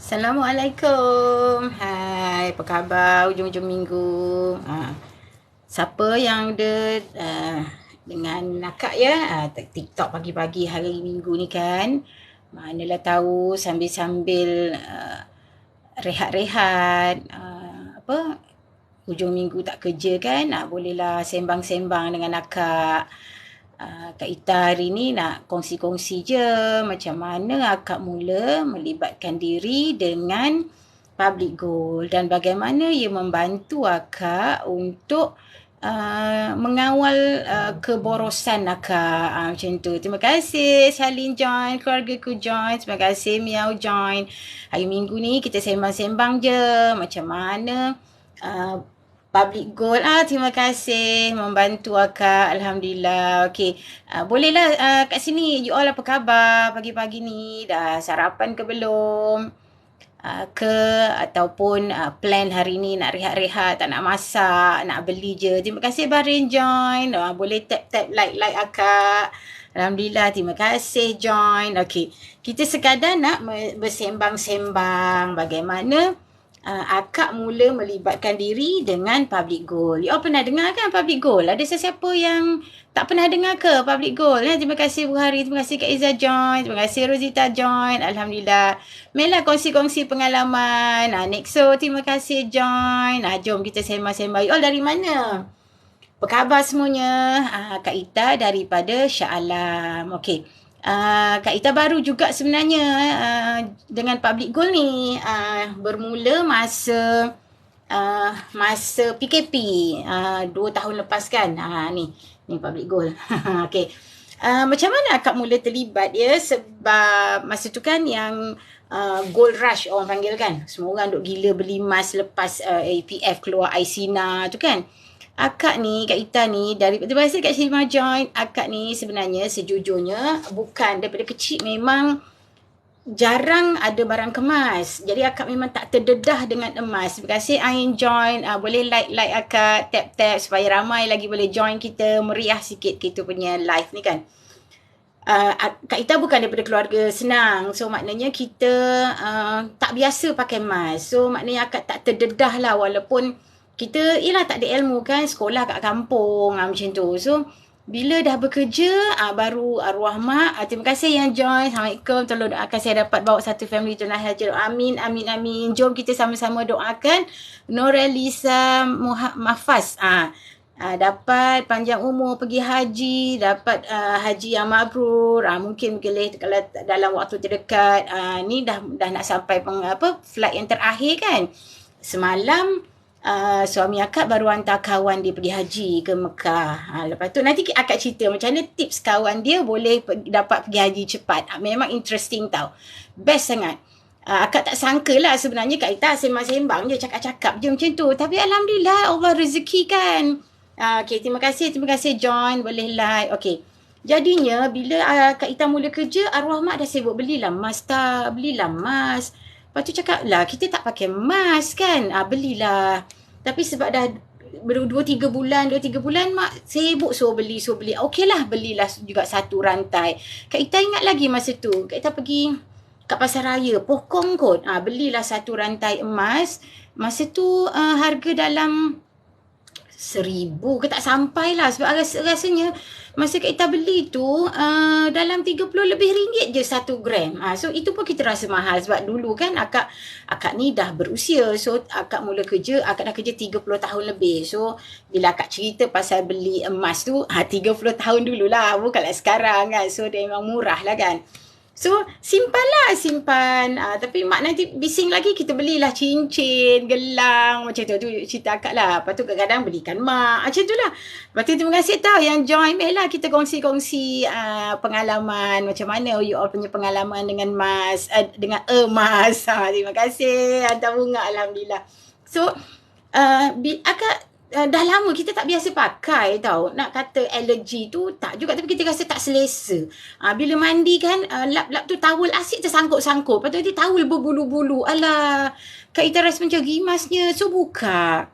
Assalamualaikum. Hai, apa khabar hujung-hujung minggu? Siapa yang ada dengan akak ya, TikTok pagi-pagi hari minggu ni kan. Manalah tahu sambil-sambil rehat-rehat, apa, hujung minggu tak kerja kan, bolehlah sembang-sembang dengan akak. Kak Ita hari ni nak kongsi-kongsi je macam mana akak mula melibatkan diri dengan public goal dan bagaimana ia membantu akak untuk mengawal keborosan akak. Macam tu. Terima kasih Shalin join, keluargaku join. Terima kasih Miao join. Hari minggu ni kita sembang-sembang je macam mana public goal. Terima kasih membantu akak. Alhamdulillah. Okey. Bolehlah kat sini. You all apa khabar pagi-pagi ni? Dah sarapan ke belum? Ataupun plan hari ni nak rehat-rehat, tak nak masak, nak beli je. Terima kasih Bahrain join. Boleh tap-tap like akak. Alhamdulillah, terima kasih join. Okey. Kita sekadar nak bersembang-sembang bagaimana akak mula melibatkan diri dengan public goal. You all pernah dengar kan public goal? Ada sesiapa yang tak pernah dengar ke public goal? Terima kasih Bu Hari, terima kasih Kak Izzah join, terima kasih Rosita join. Alhamdulillah. Mela kongsi-kongsi pengalaman. Nexo, terima kasih join. Jom kita sembang-sembang. You all dari mana? Apa khabar semuanya? Kak Ita daripada Shah Alam. Okey. Kak Ita baru juga sebenarnya dengan public goal ni, bermula masa PKP 2 tahun lepas kan. Ni public goal. Okey. Macam mana akak mula terlibat ya? Sebab masa tu kan yang gold rush orang panggil kan. Semua orang duk gila beli emas lepas APF keluar ICNA tu kan. Akak ni, Kak Ita ni, terima kasih Kak Syirima join. Akak ni sebenarnya sejujurnya bukan daripada kecil memang jarang ada barang kemas. Jadi akak memang tak terdedah dengan emas. Terima kasih Ain join. Boleh like akak, tap supaya ramai lagi boleh join kita, meriah sikit kita punya live ni kan. Kak Ita bukan daripada keluarga senang. So maknanya kita tak biasa pakai emas. So maknanya akak tak terdedah lah walaupun kita tak ada ilmu kan, sekolah kat kampung macam tu. So bila dah bekerja baru arwah mak, terima kasih yang join. Assalamualaikum, tolong doakan saya dapat bawa satu family tunai haji. Amin. Jom kita sama-sama doakan Norelisa Mahfaz dapat panjang umur pergi haji, dapat haji yang mabrur. Mungkin boleh kalau dalam waktu terdekat. Ni dah nak sampai flight yang terakhir kan. Semalam suami akak baru hantar kawan dia pergi haji ke Mekah. Lepas tu nanti akak cerita macam mana tips kawan dia boleh dapat pergi haji cepat. Memang interesting tau. Best sangat. Akak tak sangka lah sebenarnya Kak Ita sembang-sembang je, cakap-cakap je macam tu. Tapi Alhamdulillah Allah rezeki kan. Okay, terima kasih join. Boleh like. Okay. Jadinya bila Kak Ita mula kerja, arwah mak dah sibuk belilah emas tak. Belilah emas. Lepas tu cakap lah, kita tak pakai emas kan. Belilah. Tapi sebab dah 2-3 bulan mak sibuk suruh beli. Okey lah, belilah juga satu rantai. Kak Ita ingat lagi masa tu. Kak Ita pergi kat pasar raya, Pokong kot. Belilah satu rantai emas. Masa tu harga dalam 1,000 ke tak sampai lah. Sebab rasanya masa Kak Ita beli tu dalam 30 lebih ringgit je 1 gram. So itu pun kita rasa mahal. Sebab dulu kan akak ni dah berusia. So akak mula kerja, akak dah kerja 30 tahun lebih. So bila akak cerita pasal beli emas tu 30 tahun dululah. Bukanlah sekarang kan. So dia memang murah lah kan. So simpan. Tapi mak nanti bising lagi, kita belilah cincin, gelang macam tu. Tu cerita akak lah. Lepas tu kadang-kadang belikan mak. Macam tu lah. Lepas tu terima kasih tau yang join. Baiklah kita kongsi-kongsi pengalaman. Macam mana you all punya pengalaman dengan emas. Dengan emas. Terima kasih. Hantar bunga. Alhamdulillah. So akak dah lama kita tak biasa pakai tau. Nak kata alergi tu tak juga, tapi kita rasa tak selesa. Bila mandi kan lap-lap tu towel asyik tersangkut-sangkut. Lepas tu nanti towel berbulu-bulu. Alah, Kak Ita rasa macam gimasnya. So buka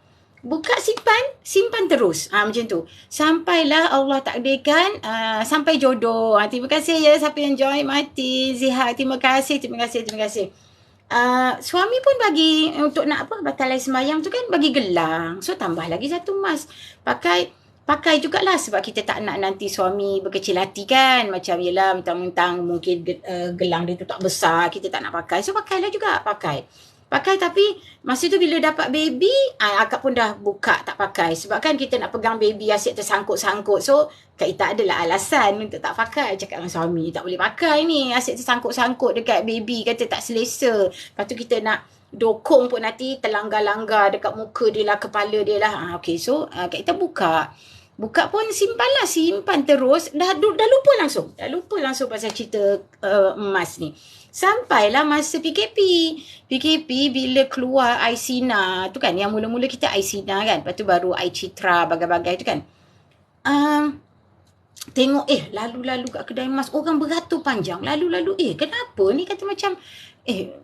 simpan terus. Macam tu. Sampailah Allah takdirkan sampai jodoh. Terima kasih ya siapa yang join. Martin, Zihar, terima kasih. Suami pun bagi untuk nak apa batalai sembahyang tu kan bagi gelang. So tambah lagi satu emas. Pakai jugalah sebab kita tak nak nanti suami berkecil hati kan. Macam yelah mentang-mentang mungkin gelang dia tu tak besar, kita tak nak pakai. So pakailah juga, pakai tapi masa tu bila dapat baby, akak pun dah buka tak pakai. Sebab kan kita nak pegang baby asyik tersangkut-sangkut. So Kak Ita adalah alasan untuk tak pakai. Cakap dengan suami, tak boleh pakai ni. Asyik tersangkut-sangkut dekat baby. Kata tak selesa. Lepas tu kita nak dokong pun nanti terlanggar-langgar dekat muka dia lah, kepala dia lah. Okay, so Kak Ita buka. Buka pun simpan terus. Dah lupa langsung. Dah lupa langsung pasal cerita emas ni. Sampailah masa PKP. PKP bila keluar iSina tu kan. Yang mula-mula kita iSina kan. Lepas tu baru iCitra bagai-bagai tu kan. Tengok lalu-lalu kat kedai emas orang beratur panjang. Lalu-lalu kenapa ni, kata macam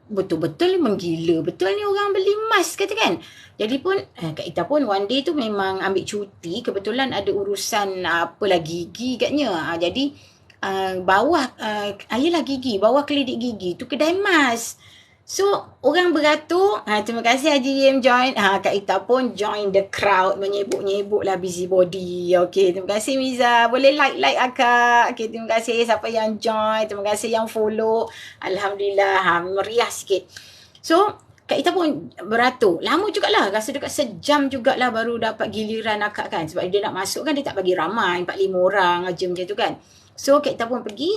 betul-betul ni menggila. Betul ni orang beli emas kata kan. Jadi pun Kak Ita pun one day tu memang ambil cuti. Kebetulan ada urusan apalah gigi katnya. Jadi bawah ayalah gigi, bawah kelidik gigi tu kedai emas. So orang beratur, terima kasih Haji Yim join. Kak Ita pun join the crowd, menyebut-nyebut lah busybody. Okay, terima kasih Miza. Boleh like akak. Okay, terima kasih siapa yang join, terima kasih yang follow. Alhamdulillah, meriah sikit. So Kak Ita pun beratur. Lama jugalah, rasa dekat sejam jugalah baru dapat giliran akak kan. Sebab dia nak masuk kan, dia tak bagi ramai, 4-5 orang aja macam tu kan. So Kak Ita pun pergi,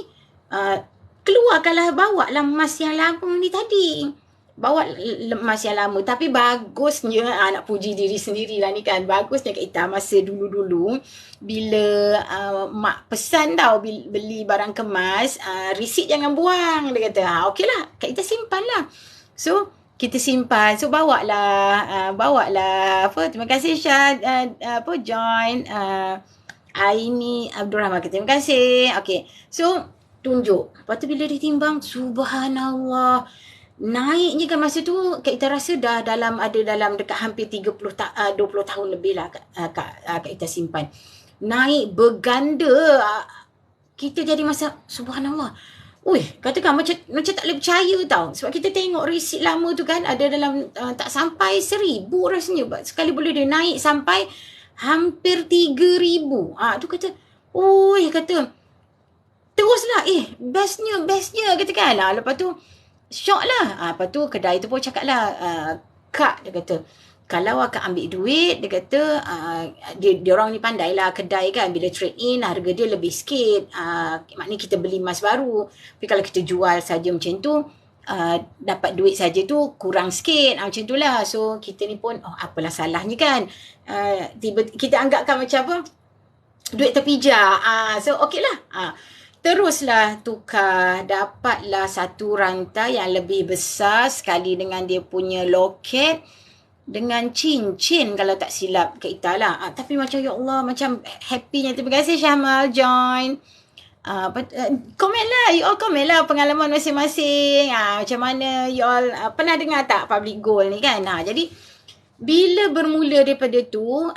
keluarkanlah, bawa lah emas yang lama ni tadi. Bawa emas yang lama. Tapi bagusnya, nak puji diri sendiri lah ni kan. Bagusnya Kak Ita masa dulu-dulu, bila mak pesan tau beli barang kemas, resit jangan buang. Dia kata, okey lah, Kak Ita simpan lah. So, kita simpan. So, bawa lah apa. Terima kasih Syah, join. Aini Abdul Rahman, terima kasih. Okay, so tunjuk. Lepas tu bila ditimbang, subhanallah, naiknya kan masa tu Kak Ita rasa dah dalam dekat hampir 20 tahun lebih lah Kak Ita simpan. Naik berganda. Kita jadi masa subhanallah. Katakan macam tak boleh percaya tau. Sebab kita tengok resit lama tu kan ada dalam tak sampai 1,000 rasanya. Sekali boleh dia naik sampai hampir 3,000. Tu kata, kata, teruslah, bestnya, kata kan. Lepas tu, syok lah. Lepas tu, kedai tu pun cakap lah, Kak, dia kata, kalau akak ambil duit, dia kata, dia orang ni pandai lah kedai kan. Bila trade in, harga dia lebih sikit. Maknanya kita beli emas baru. Tapi kalau kita jual saja macam tu, dapat duit saja tu kurang sikit, macam tu lah. So kita ni pun apalah salahnya kan, kita anggapkan macam apa, duit terpijak. So okey lah, teruslah tukar, dapatlah satu rantai yang lebih besar sekali dengan dia punya loket dengan cincin kalau tak silap Kak Ita lah. Tapi macam ya Allah, macam happynya. Terima kasih Syahmal join. Komen lah, you all komen lah pengalaman masing-masing. Macam mana you all pernah dengar tak public goal ni kan. Jadi bila bermula daripada tu,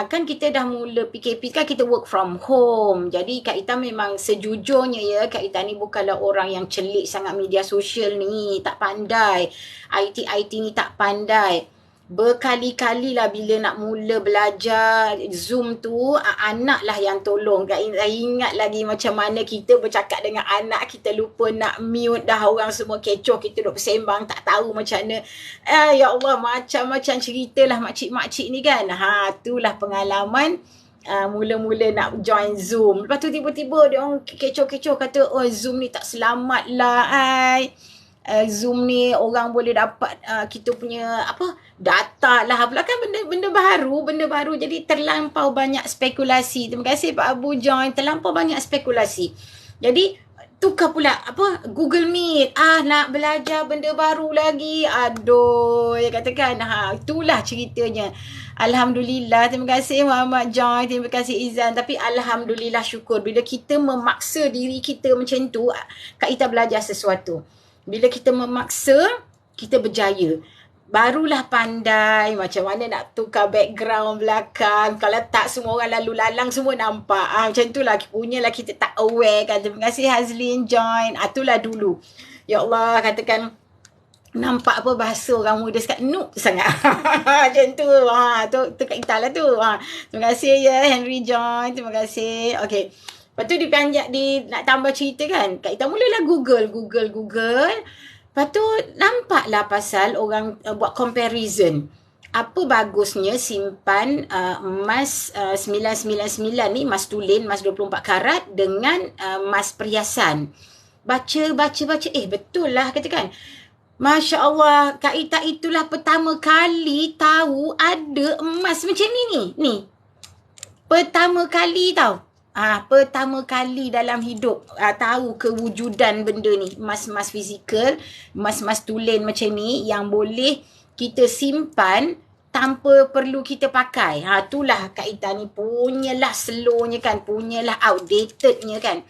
kan kita dah mula PKP kan, kita work from home. Jadi Kak Ita memang sejujurnya ya, Kak Ita ni bukanlah orang yang celik sangat media sosial ni, tak pandai. IT ni tak pandai. Berkali-kali lah bila nak mula belajar Zoom tu, anak lah yang tolong. Saya ingat lagi macam mana kita bercakap dengan anak, kita lupa nak mute dah, orang semua kecoh, kita duduk bersembang tak tahu macam mana. Ya Allah, macam-macam cerita lah makcik-makcik ni kan. Itulah pengalaman mula-mula nak join Zoom. Lepas tu tiba-tiba dia orang kecoh-kecoh kata, Zoom ni tak selamat lah Zoom ni orang boleh dapat kita punya data lah pula kan, benda baru, jadi terlampau banyak spekulasi. Terima kasih Pak Abu join. Terlampau banyak spekulasi, jadi tukar pula Google Meet, nak belajar benda baru lagi. Katakan itulah ceritanya. Alhamdulillah, terima kasih Muhammad join, terima kasih Izan. Tapi alhamdulillah, syukur bila kita memaksa diri kita macam tu, Kak Ita belajar sesuatu. Bila kita memaksa, kita berjaya. Barulah pandai macam mana nak tukar background belakang. Kalau tak, semua orang lalu lalang semua nampak. Macam tu lah, punyalah kita tak aware kan. Terima kasih Hazlin join. Itulah dulu. Ya Allah, katakan nampak apa bahasa orang muda sekat noob sangat. Macam tu. Tu Kak Ita lah tu. Terima kasih ya Henry John. Terima kasih. Okay. Lepas tu nak tambah cerita kan. Kak Ita mulalah Google. Lepas tu nampaklah pasal orang buat comparison. Apa bagusnya simpan emas 999 ni, emas tulen, emas 24 karat dengan emas perhiasan. Baca. Betul lah katakan. Masya Allah, Kak Ita itulah pertama kali tahu ada emas macam ni. Ni. Pertama kali tahu. Pertama kali dalam hidup tahu kewujudan benda ni. Emas-emas fizikal, emas-emas tulen macam ni yang boleh kita simpan tanpa perlu kita pakai. Itulah Kak Ita ni punyalah slownya kan, punyalah outdatednya kan.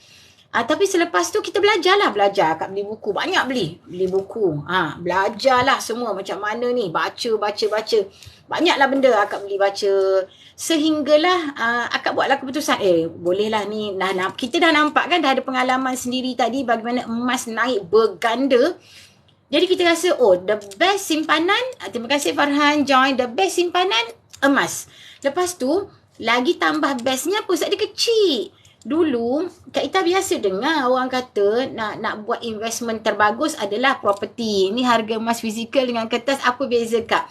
Tapi selepas tu kita belajar. Akak beli buku. Banyak beli buku. Belajarlah semua macam mana ni. Baca. Banyaklah benda akak beli baca. Sehinggalah akak buatlah keputusan. Bolehlah ni. Kita dah nampak kan, dah ada pengalaman sendiri tadi bagaimana emas naik berganda. Jadi kita rasa, the best simpanan, terima kasih Farhan, Join, the best simpanan emas. Lepas tu, lagi tambah bestnya pusat dia kecil. Dulu, Kak Ita biasa dengar orang kata nak buat investment terbagus adalah property. Ni harga emas fizikal dengan kertas, apa beza Kak?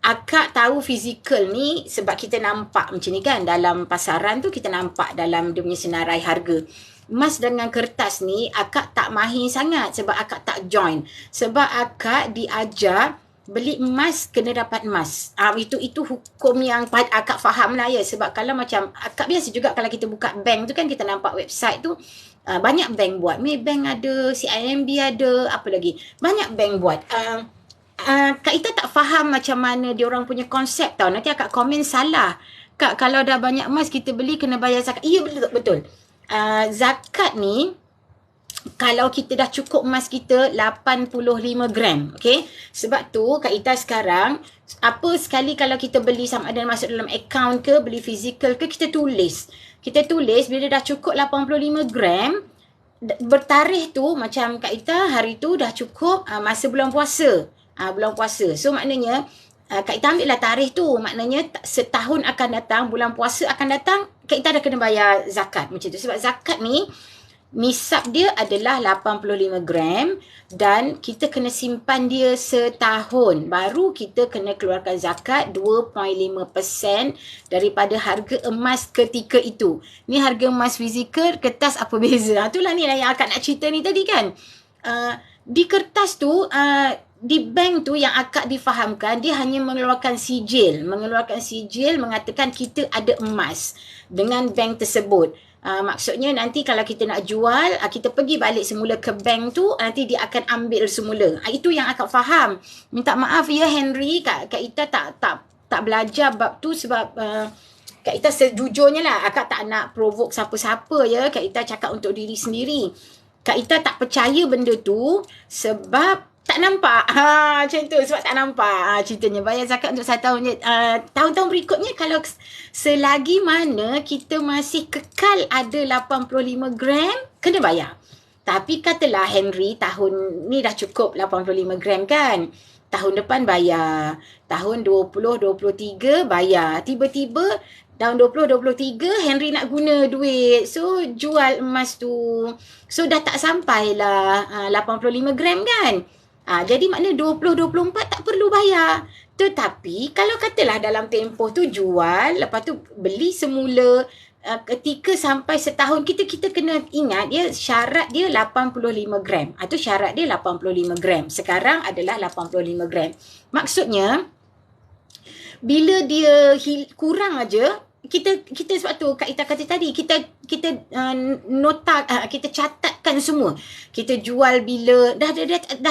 Akak tahu fizikal ni sebab kita nampak macam ni kan. Dalam pasaran tu kita nampak dalam dia punya senarai harga. Emas dengan kertas ni akak tak mahir sangat sebab akak tak join. Sebab akak diajar beli emas kena dapat emas. Itu hukum yang akak faham lah ya. Sebab kalau macam akak biasa juga kalau kita buka bank tu kan, kita nampak website tu banyak bank buat. Maybank ada, CIMB ada, apa lagi. Banyak bank buat. Kak Ita tak faham macam mana dia orang punya konsep tau. Nanti akak komen salah. Kak, kalau dah banyak emas kita beli kena bayar zakat. Ya betul. Zakat ni kalau kita dah cukup emas kita 85 gram, okay? Sebab tu Kak Ita sekarang, apa sekali kalau kita beli sama ada masuk dalam account ke, beli fizikal ke, kita tulis. Bila dah cukup 85 gram, bertarikh tu macam Kak Ita hari tu dah cukup masa bulan puasa. So maknanya, Kak Ita ambil lah tarikh tu. Maknanya setahun akan datang, bulan puasa akan datang, Kak Ita dah kena bayar zakat macam tu. Sebab zakat ni, nisab dia adalah 85 gram dan kita kena simpan dia setahun. Baru kita kena keluarkan zakat 2.5% daripada harga emas ketika itu. Ni harga emas fizikal, kertas apa beza? Itulah ni lah yang akak nak cerita ni tadi kan. Di kertas tu, di bank tu yang akak difahamkan, dia hanya mengeluarkan sijil mengatakan kita ada emas dengan bank tersebut. Maksudnya nanti kalau kita nak jual, kita pergi balik semula ke bank tu, nanti dia akan ambil semula. Itu yang akak faham. Minta maaf ya Henry, Kak Ita tak belajar bab tu sebab Kak Ita sejujurnya lah, akak tak nak provoke siapa-siapa ya. Kak Ita cakap untuk diri sendiri. Kak Ita tak percaya benda tu sebab tak nampak. Macam tu. Sebab tak nampak. Ceritanya bayar zakat untuk 1 tahun je. Tahun-tahun berikutnya kalau selagi mana kita masih kekal ada 85 gram, kena bayar. Tapi katalah Henry tahun ni dah cukup 85 gram kan. Tahun depan bayar. Tahun 2023 bayar. Tiba-tiba tahun 2023 Henry nak guna duit. So jual emas tu. So dah tak sampailah 85 gram kan. Jadi maknanya 2024 tak perlu bayar. Tetapi kalau katalah dalam tempoh tu jual, lepas tu beli semula, ketika sampai setahun, kita kena ingat dia syarat dia 85 gram. Itu syarat dia 85 gram. Sekarang adalah 85 gram. Maksudnya bila dia kurang aja, kita sebab tu Kak Ita kata tadi, kita nota, kita catatkan semua. Kita jual bila dah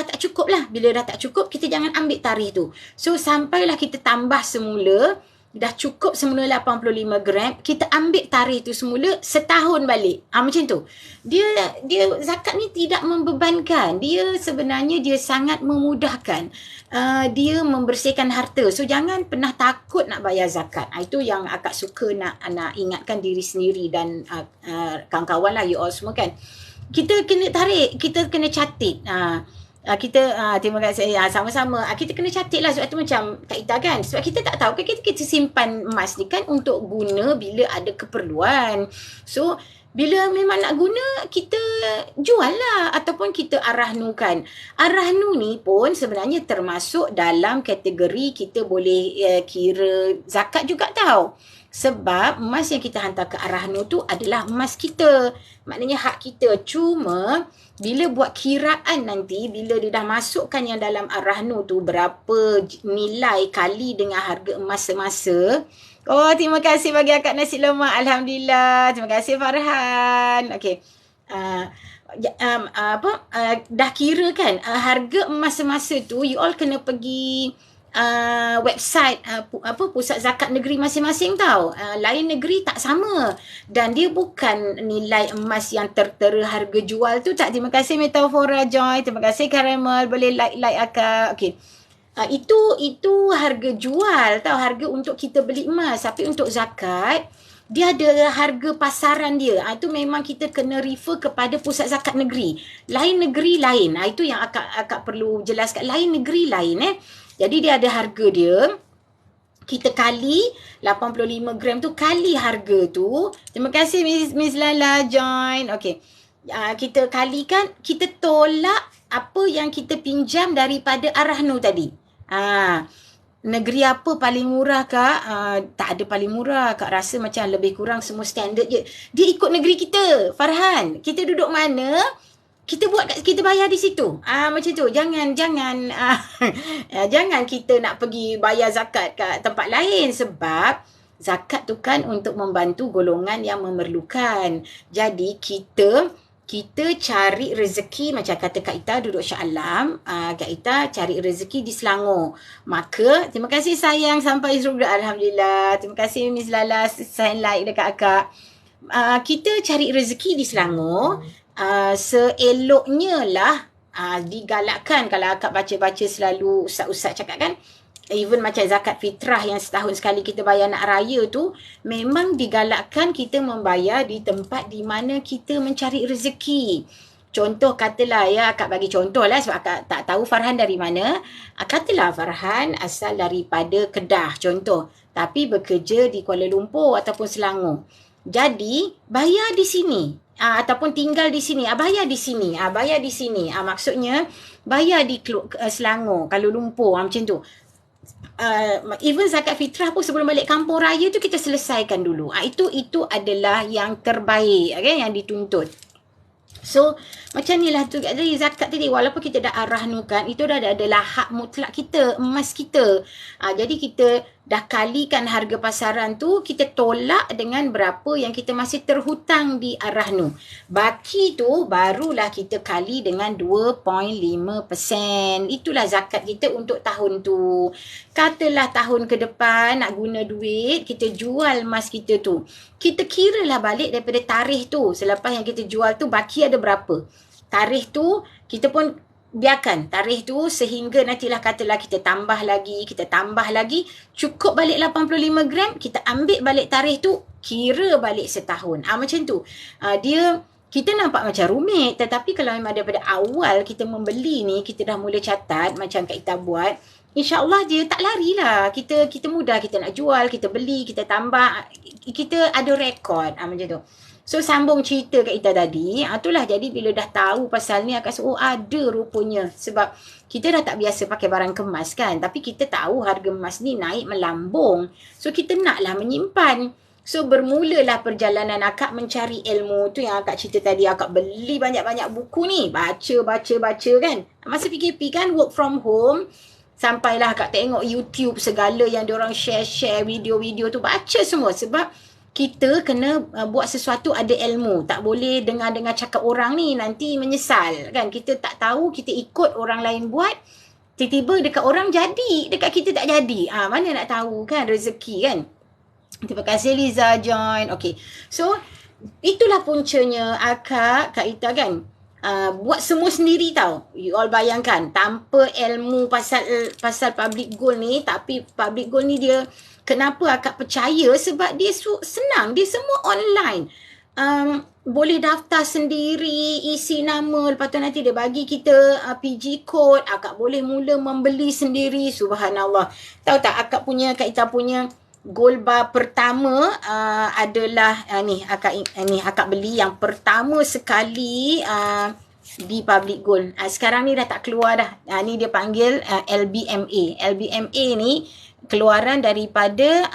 tak cukup lah. Bila dah tak cukup, kita jangan ambil tarikh tu. So sampailah kita tambah semula, dah cukup semula 85 gram, kita ambil tarikh tu semula setahun balik. Macam tu. Dia zakat ni tidak membebankan. Dia sebenarnya dia sangat memudahkan. Dia membersihkan harta. So jangan pernah takut nak bayar zakat. Itu yang akak suka nak ingatkan diri sendiri dan kawan-kawan lah, you all semua kan. Kita kena tarik, kita kena catat. Terima kasih. Sama-sama. Kita kena catat lah sebab tu macam Kak Ita kan. Sebab kita tak tahu kan kita simpan emas ni kan untuk guna bila ada keperluan. So, bila memang nak guna, kita jual lah ataupun kita arahnukan. Arahnu ni pun sebenarnya termasuk dalam kategori kita boleh kira zakat juga tau. Sebab emas yang kita hantar ke arahnu tu adalah emas kita. Maknanya hak kita. Cuma bila buat kiraan nanti, bila dia dah masukkan yang dalam arahnu tu berapa nilai kali dengan harga emas semasa. Oh, terima kasih bagi akak nasi lemak. Alhamdulillah. Terima kasih Farhan. Okey. Dah kira kan harga emas semasa tu you all kena pergi website pusat zakat negeri masing-masing tau. Lain negeri tak sama dan dia bukan nilai emas yang tertera harga jual tu tak. Terima kasih Metafora Joy, terima kasih Caramel, boleh like akak. Okey. Itu harga jual tau, harga untuk kita beli emas. Tapi untuk zakat dia ada harga pasaran dia. Itu memang kita kena refer kepada pusat zakat negeri. Lain negeri lain. Itu yang akak perlu jelaskan. Lain negeri lain Jadi dia ada harga dia. Kita kali 85 gram tu kali harga tu. Terima kasih Miss Lala join. Okey. Kita kalikan, kita tolak apa yang kita pinjam daripada arahnu tadi. Negeri apa paling murah Kak? Tak ada paling murah. Kak rasa macam lebih kurang semua standard je. Dia ikut negeri kita, Farhan. Kita duduk mana, kita bayar di situ. Macam tu. Jangan jangan kita nak pergi bayar zakat kat tempat lain sebab zakat tu kan untuk membantu golongan yang memerlukan. Jadi kita cari rezeki macam kata Kak Ita duduk Shah Alam. Kak Ita cari rezeki di Selangor. Maka terima kasih sayang sampai surga. Alhamdulillah. Terima kasih Miss Lala sign like dekat akak. Kita cari rezeki di Selangor. Seeloknya lah digalakkan kalau akak baca-baca selalu ustaz-ustaz cakap kan, even macam zakat fitrah yang setahun sekali kita bayar nak raya tu, memang digalakkan kita membayar di tempat di mana kita mencari rezeki. Contoh katalah akak bagi contoh lah sebab akak tak tahu Farhan dari mana. Katalah Farhan asal daripada Kedah contoh, tapi bekerja di Kuala Lumpur ataupun Selangor. Jadi bayar di sini. Ataupun tinggal di sini, bayar di sini, bayar di sini. Maksudnya bayar di Selangor, Kuala Lumpur, macam tu. Even zakat fitrah pun sebelum balik kampung raya tu kita selesaikan dulu. Itu adalah yang terbaik, okay, yang dituntut. So macam ni lah tu. Jadi zakat tadi walaupun kita dah arahnukan, itu adalah hak mutlak kita, emas kita. Jadi kita dah kalikan harga pasaran tu, kita tolak dengan berapa yang kita masih terhutang di arahnu. Baki tu barulah kita kali dengan 2.5%. Itulah zakat kita untuk tahun tu. Katalah tahun ke depan nak guna duit, kita jual emas kita tu. Kita kiralah balik daripada tarikh tu. Selepas yang kita jual tu, baki ada berapa. Tarikh tu, kita pun biarkan tarikh tu sehingga nantilah katalah kita tambah lagi, cukup balik 85 gram, kita ambil balik tarikh tu, kira balik setahun. Macam tu. Kita nampak macam rumit, tetapi kalau memang daripada awal kita membeli ni, kita dah mula catat macam Kak Ita buat, InsyaAllah dia tak larilah. Kita mudah, kita nak jual, kita beli, kita tambah, kita ada rekod. Macam tu. So sambung cerita Kak Ita tadi, itulah jadi bila dah tahu pasal ni akan ada rupanya. Sebab kita dah tak biasa pakai barang kemas kan, tapi kita tahu harga emas ni naik melambung. So kita naklah menyimpan. So bermulalah perjalanan akak mencari ilmu tu yang akak cerita tadi. Akak beli banyak-banyak buku ni, baca kan. Masa PKP kan, work from home, sampailah akak tengok YouTube segala yang diorang share video-video tu, baca semua. Sebab kita kena buat sesuatu ada ilmu. Tak boleh dengar-dengar cakap orang ni nanti menyesal kan. Kita tak tahu, kita ikut orang lain buat, tiba-tiba dekat orang jadi, dekat kita tak jadi. Mana nak tahu kan, rezeki kan. Terima kasih Liza join. Okay, so itulah puncanya Kak Ita kan. Buat semua sendiri tau. You all bayangkan, tanpa ilmu pasal public goal ni. Tapi public goal ni dia, kenapa akak percaya? Sebab dia senang, dia semua online. boleh daftar sendiri, isi nama, lepas tu nanti dia bagi kita PG code, akak boleh mula membeli sendiri. Subhanallah. Tahu tak Kak Ita punya gold bar pertama adalah akak beli yang pertama sekali di Public Gold. Sekarang ni dah tak keluar dah. Ni dia panggil LBMA. LBMA ni keluaran daripada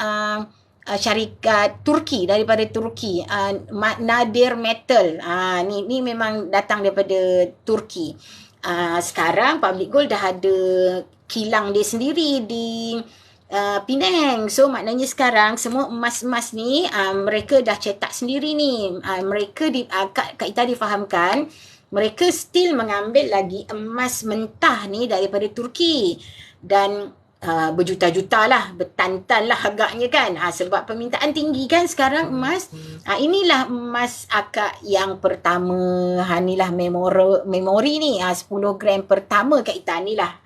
syarikat Turki, Nadir Metal. Ni memang datang daripada Turki. Sekarang Public Gold dah ada kilang dia sendiri di Penang. So maknanya sekarang semua emas-emas ni mereka dah cetak sendiri ni. Mereka Kak Ita difahamkan mereka still mengambil lagi emas mentah ni daripada Turki. Dan berjuta-juta lah, bertantan lah harganya kan. Sebab permintaan tinggi kan sekarang emas. Inilah emas akak yang pertama. Inilah memori ni. 10 gram pertama Kak Ita ni lah.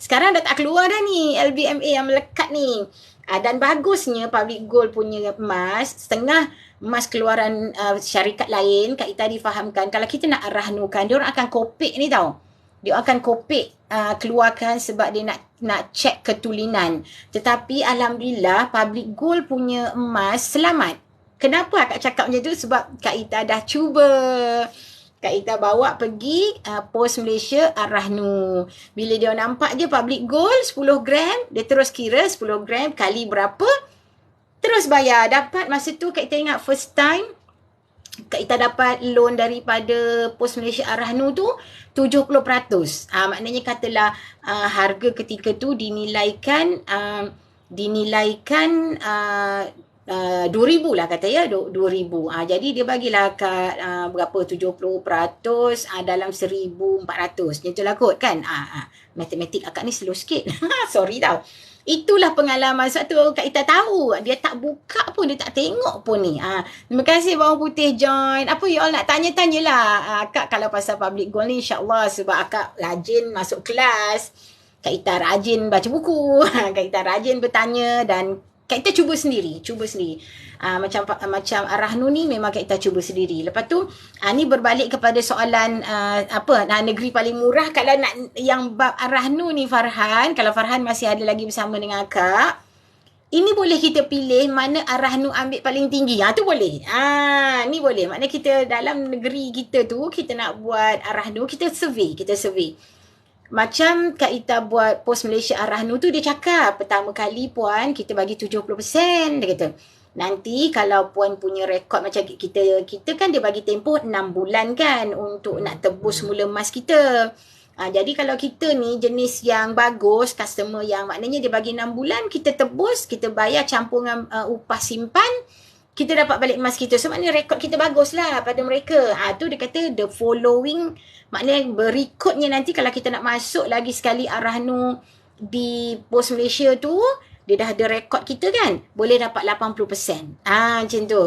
Sekarang dah tak keluar dah ni LBMA yang melekat ni. Dan bagusnya Public Gold punya emas, setengah emas keluaran syarikat lain, Kak Ita difahamkan kalau kita nak rahnukan, dia orang akan kopik ni tau. Dia akan kopik keluarkan sebab dia nak cek ketulinan. Tetapi Alhamdulillah Public Gold punya emas selamat. Kenapa akak cakap macam tu? Sebab Kak Ita dah cuba. Kak Ita bawa pergi Pos Malaysia Ar-Rahnu. Bila dia nampak je Public Gold 10 gram, dia terus kira 10 gram kali berapa, terus bayar. Dapat masa tu Kak Ita ingat first time Kak Ita dapat loan daripada Pos Malaysia Ar-Rahnu tu 70%. Maknanya katalah harga ketika tu dinilaikan 2,000 lah kata ya, 2,000. Jadi dia bagilah kat berapa 70% dalam 1,400. Macam itulah kot kan. Matematik akak ni slow sikit. Sorry tau. Itulah pengalaman. Sebab tu Kak Ita tahu. Dia tak buka pun. Dia tak tengok pun ni. Terima kasih Bawang Putih join. Apa you all nak tanya-tanyalah. Akak kalau pasal Public Gold ni insyaAllah. Sebab akak rajin masuk kelas. Kak Ita rajin baca buku. Kak Ita rajin bertanya. Dan Kak Ita cuba sendiri. Macam Ar-Rahnu ni memang Kak Ita cuba sendiri. Lepas tu ni berbalik kepada soalan negeri paling murah. Kalau nak yang bab Ar-Rahnu ni Farhan, kalau Farhan masih ada lagi bersama dengan akak, ini boleh kita pilih mana Ar-Rahnu ambil paling tinggi. Tu boleh. Ni boleh. Maknanya kita dalam negeri kita tu, kita nak buat Ar-Rahnu, kita survey. Macam Kak Ita buat Pos Malaysia Ar-Rahnu tu, dia cakap pertama kali puan kita bagi 70%. Dia kata nanti kalau puan punya rekod macam kita kan dia bagi tempoh 6 bulan kan untuk nak tebus mula emas kita. Jadi kalau kita ni jenis yang bagus, customer yang maknanya dia bagi 6 bulan, kita tebus, kita bayar campur dengan upah simpan, kita dapat balik emas kita. So maknanya rekod kita bagus lah pada mereka. Tu dia kata the following, maknanya berikutnya nanti kalau kita nak masuk lagi sekali Ar-Rahnu di Pos Malaysia tu, dia dah ada rekod kita kan, boleh dapat 80%. Macam tu.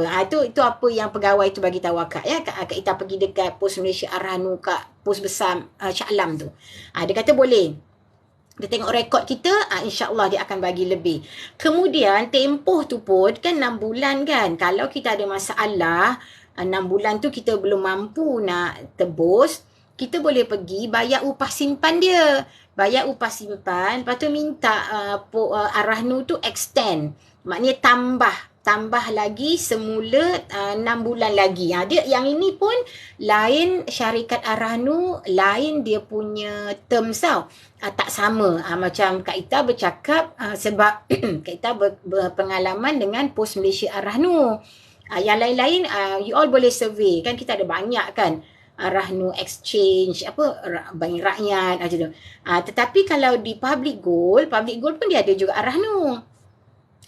Itu apa yang pegawai tu bagi tahu akak ya. Kak Ita pergi dekat Pos Malaysia Ar-Rahnu kat Pos Besar Shah Alam tu. Dia kata boleh. Dia tengok rekod kita, insyaAllah dia akan bagi lebih. Kemudian tempoh tu pun kan 6 bulan kan. Kalau kita ada masalah, 6 bulan tu kita belum mampu nak tebus, kita boleh pergi bayar upah simpan dia. Bayar upah simpan, lepas tu minta Ar-Rahnu tu extend. Maknanya tambah lagi semula 6 bulan lagi. Dia yang ini pun lain syarikat Ar-Rahnu, lain dia punya terms tau. Tak sama. Macam Kak Ita bercakap sebab Kak Ita berpengalaman dengan Pos Malaysia Ar-Rahnu. Yang lain-lain you all boleh survey kan, kita ada banyak kan. Ar-Rahnu Exchange, Bank Rakyat macam tu. Tetapi kalau di Public Gold pun dia ada juga Ar-Rahnu.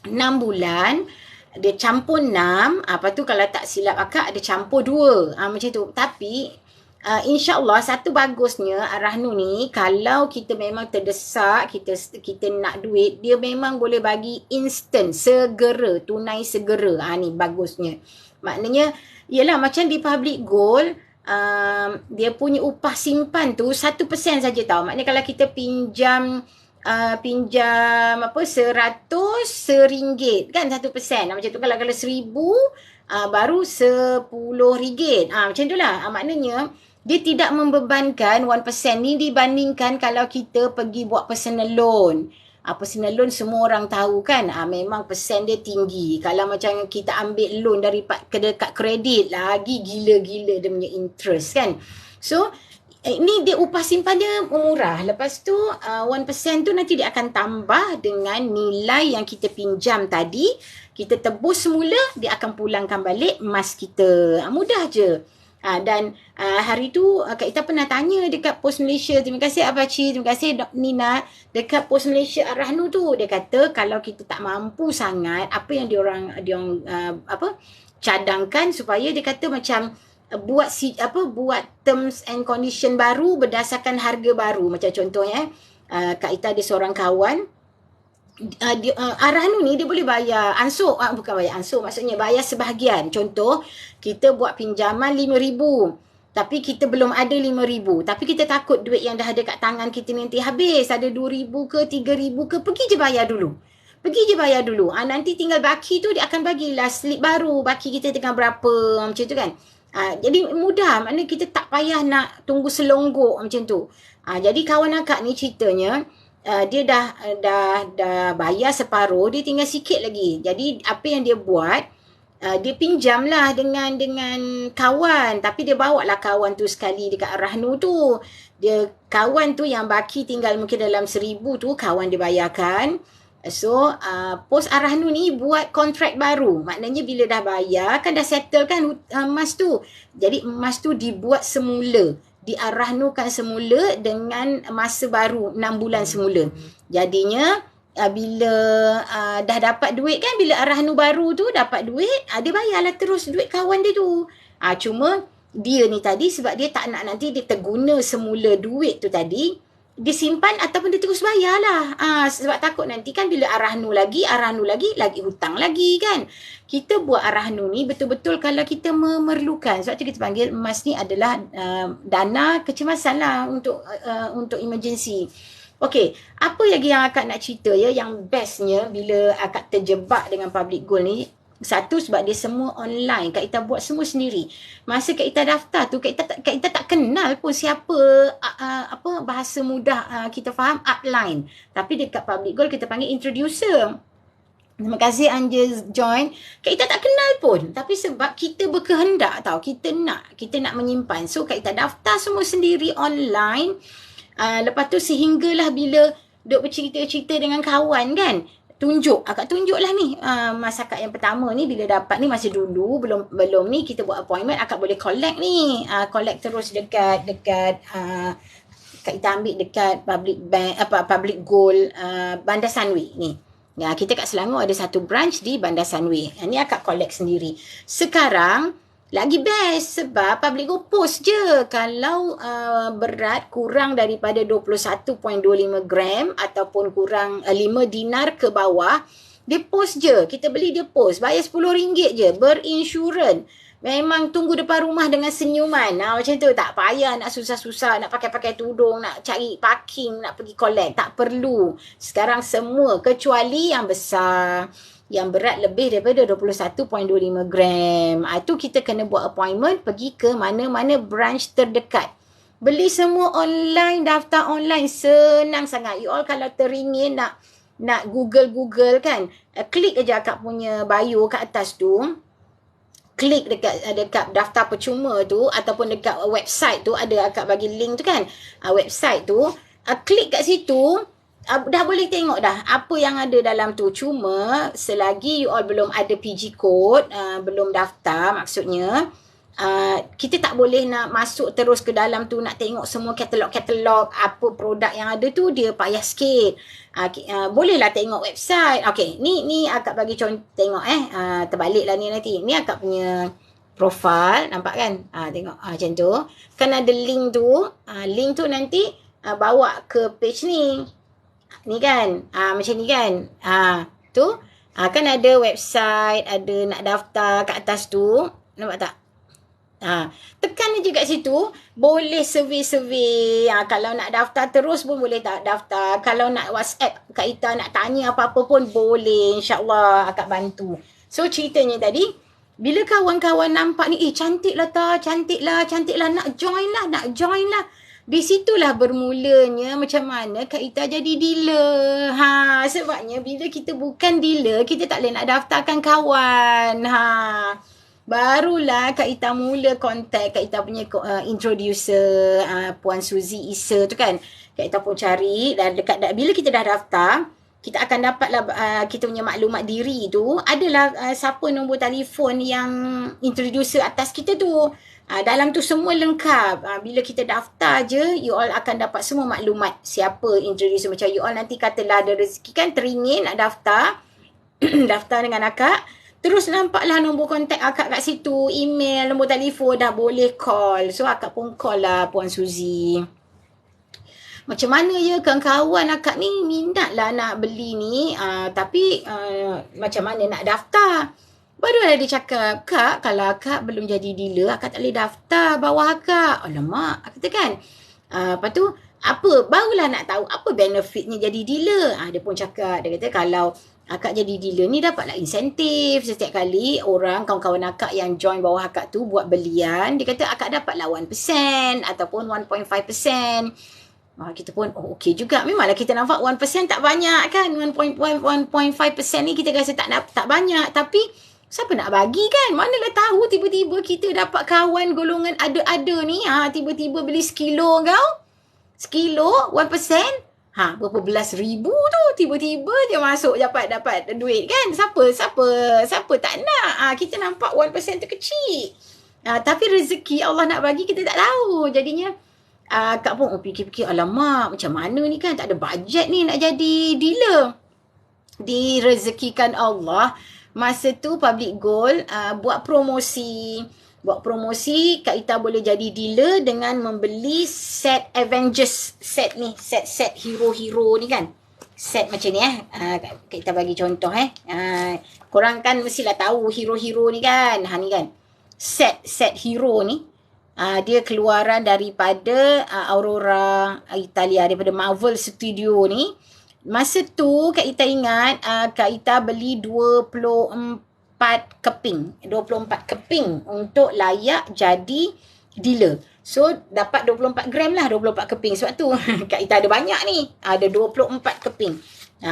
6 bulan, dia campur 6, apa tu kalau tak silap akak ada campur 2. Macam tu. Tapi insyaAllah satu bagusnya Ar-Rahnu ni, kalau kita memang terdesak, kita nak duit, dia memang boleh bagi instant, segera, tunai segera. Ni bagusnya. Maknanya, yelah macam di Public Gold, dia punya upah simpan tu 1% saja tau. Maknanya kalau kita pinjam 100 RM1 kan 1%. Macam tu kalau 1,000 baru RM10. Macam itulah. Maknanya dia tidak membebankan 1% ni dibandingkan kalau kita pergi buat personal loan. Personal loan semua orang tahu kan, memang persen dia tinggi. Kalau macam kita ambil loan dari dekat kredit, lagi gila-gila dia punya interest kan. So, ini dia upah simpan dia murah. Lepas tu 1% tu nanti dia akan tambah dengan nilai yang kita pinjam tadi. Kita tebus semula, dia akan pulangkan balik emas kita. Mudah je. Dan hari tu Kak Ita pernah tanya dekat Pos Malaysia. Terima kasih Abaci, terima kasih Dok Nina. Dekat Pos Malaysia Ar-Rahnu tu, dia kata kalau kita tak mampu sangat, apa yang diorang cadangkan supaya dia kata macam buat terms and condition baru berdasarkan harga baru. Macam contohnya Kak Ita ada seorang kawan, Ar-Rahnu ni dia boleh bayar ansur, bukan bayar ansur, maksudnya bayar sebahagian. Contoh, kita buat pinjaman RM5,000 tapi kita belum ada RM5,000, tapi kita takut duit yang dah ada kat tangan kita nanti habis, ada RM2,000 ke RM3,000 ke, pergi je bayar dulu. Nanti tinggal baki tu dia akan bagilah slip baru, baki kita tengah berapa, macam tu kan. Jadi mudah, maknanya kita tak payah nak tunggu selonggok macam tu. Jadi kawan akak ni ceritanya, dia dah bayar separuh, dia tinggal sikit lagi. Jadi apa yang dia buat, dia pinjamlah dengan kawan, tapi dia bawa lah kawan tu sekali dekat Ar-Rahnu tu. Dia kawan tu yang baki tinggal mungkin dalam RM1,000 tu, kawan dia bayarkan. So, Pos Ar-Rahnu ni buat kontrak baru. Maknanya bila dah bayar, kan dah settle kan emas tu. Jadi emas tu dibuat semula. Di-Ar-Rahnukan semula dengan masa baru 6 bulan semula. Jadinya, bila dah dapat duit kan, bila Ar-Rahnu baru tu dapat duit, dia bayarlah terus duit kawan dia tu. Cuma dia ni tadi sebab dia tak nak nanti dia terguna semula duit tu tadi, dia simpan ataupun dia terus bayar lah. Sebab takut nanti kan bila Ar-Rahnu lagi hutang lagi kan. Kita buat Ar-Rahnu ni betul-betul kalau kita memerlukan. Sebab tu kita panggil emas ni adalah dana kecemasan lah untuk emergency. Okey, apa lagi yang akak nak cerita ya, yang bestnya bila akak terjebak dengan public gold ni. Satu, sebab dia semua online. Kak Ita buat semua sendiri. Masa Kak Ita daftar tu, Kak Ita tak kenal pun siapa, bahasa mudah kita faham, upline. Tapi dekat public gold kita panggil introducer. Terima kasih Anja join. Kak Ita tak kenal pun. Tapi sebab kita berkehendak tau. Kita nak menyimpan. So Kak Ita daftar semua sendiri online. Lepas tu sehinggalah bila duk bercerita-cerita dengan kawan kan, akak tunjuklah ni masa akak yang pertama ni bila dapat ni, masa dulu belum ni kita buat appointment, akak boleh collect ni, collect terus dekat Kak Ita ambil dekat public gold Bandar Sunway ni. Kita kat Selangor ada satu branch di Bandar Sunway. Ni akak collect sendiri. Sekarang lagi best sebab public gold post je. Kalau berat kurang daripada 21.25 gram ataupun kurang 5 dinar ke bawah, dia post je. Kita beli dia post. Bayar RM10 je. Berinsurans. Memang tunggu depan rumah dengan senyuman. Macam tu. Tak payah nak susah-susah, nak pakai tudung, nak cari parking, nak pergi collect. Tak perlu. Sekarang semua kecuali yang besar, yang berat lebih daripada 21.25 gram. Itu kita kena buat appointment, pergi ke mana-mana branch terdekat. Beli semua online, daftar online, senang sangat. You all kalau teringin nak Google kan, klik aja akak punya bio kat atas tu. Klik dekat daftar percuma tu ataupun dekat website tu, ada akak bagi link tu kan. Website tu, klik kat situ. Dah boleh tengok dah apa yang ada dalam tu. Cuma selagi you all belum ada PG code, belum daftar maksudnya, kita tak boleh nak masuk terus ke dalam tu nak tengok semua katalog apa produk yang ada tu, dia payah sikit. Bolehlah tengok website. Okey, ni akak bagi contoh tengok terbaliklah ni nanti. Ni akak punya profile, nampak kan? Tengok macam tu. Kan ada link tu. Link tu nanti bawa ke page ni. Ni kan, macam ni kan. Tu, kan ada website, ada nak daftar kat atas tu. Nampak tak? Tekan je kat situ, boleh survey-survey. Kalau nak daftar terus pun boleh tak daftar. Kalau nak WhatsApp Kak Ita nak tanya apa-apa pun boleh. InsyaAllah akak bantu. So ceritanya tadi, Bila kawan-kawan nampak ni, cantik lah ta, cantik lah, nak join lah. Di situlah bermulanya macam mana Kak Ita jadi dealer. Sebabnya bila kita bukan dealer, kita tak boleh nak daftarkan kawan. Barulah Kak Ita mula contact Kak Ita punya introducer, Puan Suzy Isa tu kan. Kak Ita pun cari dan bila kita dah daftar, kita akan dapatlah kita punya maklumat diri tu. Adalah siapa nombor telefon yang introducer atas kita tu. Dalam tu semua lengkap. Bila kita daftar je, you all akan dapat semua maklumat siapa introducer. Macam you all nanti katalah ada rezeki kan, teringin nak daftar. Daftar dengan akak. Terus nampaklah nombor kontak akak kat situ. Email, nombor telefon, dah boleh call. So akak pun call lah Puan Suzy. Macam mana ya kawan-kawan akak ni minat lah nak beli ni. Tapi macam mana nak daftar? Baru ada dia cakap, Kak, kalau akak belum jadi dealer, akak tak boleh daftar bawah akak. Alamak, akak kata kan. Lepas tu, barulah nak tahu apa benefitnya jadi dealer. Dia pun cakap, dia kata kalau akak jadi dealer ni dapatlah insentif. Setiap kali kawan-kawan akak yang join bawah akak tu buat belian, dia kata akak dapatlah 1% ataupun 1.5%. Kita pun, okey juga. Memanglah kita nampak 1% tak banyak kan. 1.5% ni kita rasa tak banyak. Tapi, siapa nak bagi kan? Manalah tahu tiba-tiba kita dapat kawan golongan ada-ada ni. Tiba-tiba beli sekilo kau. Sekilo, 1%. Berapa belas ribu tu. Tiba-tiba dia masuk dapat duit kan? Siapa tak nak? Kita nampak 1% tu kecil. Tapi rezeki Allah nak bagi kita tak tahu. Jadinya, Kak pun fikir-fikir, alamak macam mana ni kan? Tak ada bajet ni nak jadi dealer. Direzekikan Allah. Masa tu Public Gold buat promosi. Kak Ita boleh jadi dealer dengan membeli set Avengers. Set hero-hero ni kan. Set macam ni Kak Ita bagi contoh korang kan mestilah tahu hero-hero ni kan. Ni kan. Set hero ni. Dia keluaran daripada Aurora Italia. Daripada Marvel Studio ni. Masa tu Kak Ita ingat Kak Ita beli 24 keping untuk layak jadi dealer. So dapat 24 gram lah 24 keping. Sebab tu Kak Ita ada banyak ni. Ada 24 keping.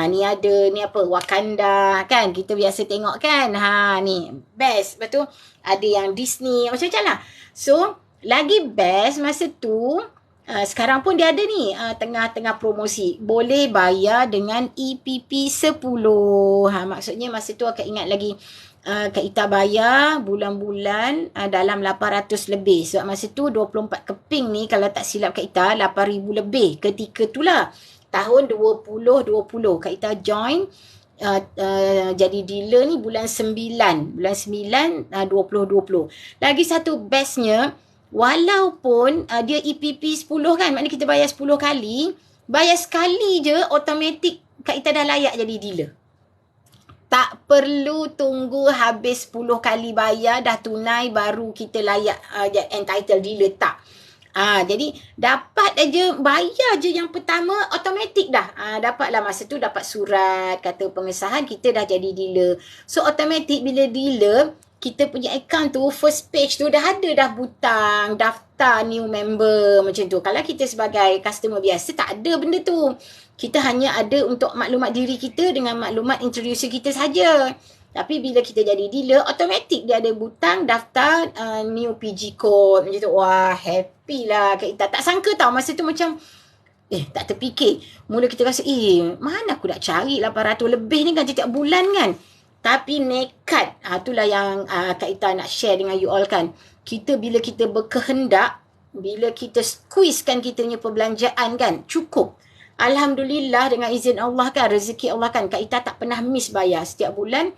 Ni ada ni apa Wakanda kan. Kita biasa tengok kan. Ni best. Lepas tu ada yang Disney macam-macam lah. So lagi best masa tu. Sekarang pun dia ada ni tengah-tengah promosi. Boleh bayar dengan EPP 10. Maksudnya masa tu akak ingat lagi Kak Ita bayar bulan-bulan dalam 800 lebih. Sebab masa tu 24 keping ni kalau tak silap Kak Ita 8,000 lebih. Ketika tu lah tahun 2020 Kak Ita join jadi dealer ni bulan 9. Bulan 9 2020. Lagi satu bestnya, walaupun dia EPP 10 kan, maknanya kita bayar 10 kali, bayar sekali je automatik Kak Ita dah layak jadi dealer. Tak perlu tunggu habis 10 kali bayar dah tunai baru kita layak entitled dealer, tak. Jadi dapat aja, bayar je yang pertama automatik dah. Dapatlah masa tu dapat surat kata pengesahan kita dah jadi dealer. So automatik bila dealer, kita punya account tu, first page tu dah ada dah butang, daftar new member macam tu. Kalau kita sebagai customer biasa, tak ada benda tu. Kita hanya ada untuk maklumat diri kita dengan maklumat introducer kita saja. Tapi bila kita jadi dealer, automatik dia ada butang, daftar new PG code macam tu. Wah, happy lah Kak Ita. Tak sangka tau masa tu macam, tak terfikir. Mula kita rasa, mana aku nak cari 800 lebih ni kan setiap bulan kan. Tapi nekat. Itulah yang Kak Ita nak share dengan you all kan. Bila kita berkehendak, bila kita squeeze kan kita punya perbelanjaan kan, cukup. Alhamdulillah dengan izin Allah kan, rezeki Allah kan, Kak Ita tak pernah miss bayar. Setiap bulan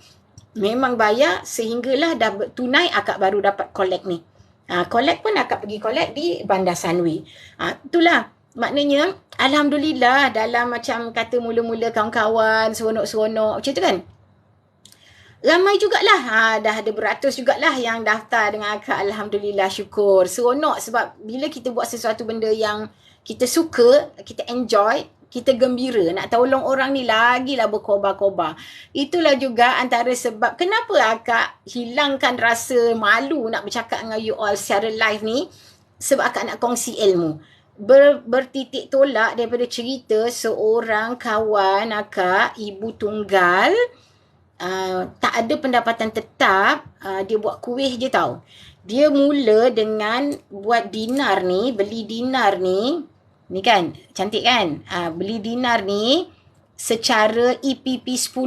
memang bayar sehinggalah dah tunai akak baru dapat collect ni. Collect pun akak pergi collect di Bandar Sunway. Itulah. Maknanya, Alhamdulillah dalam macam kata mula-mula kawan-kawan, seronok-seronok macam tu kan. Ramai jugalah. Dah ada beratus jugalah yang daftar dengan akak. Alhamdulillah, syukur. Seronok sebab bila kita buat sesuatu benda yang kita suka, kita enjoy, kita gembira. Nak tolong orang ni lagilah berkobar-kobar. Itulah juga antara sebab kenapa akak hilangkan rasa malu nak bercakap dengan you all secara live ni. Sebab akak nak kongsi ilmu. Bertitik tolak daripada cerita seorang kawan akak, ibu tunggal, tak ada pendapatan tetap, dia buat kuih je tau. Dia mula dengan buat dinar ni, beli dinar ni kan, cantik kan? Beli dinar ni secara EPP 10.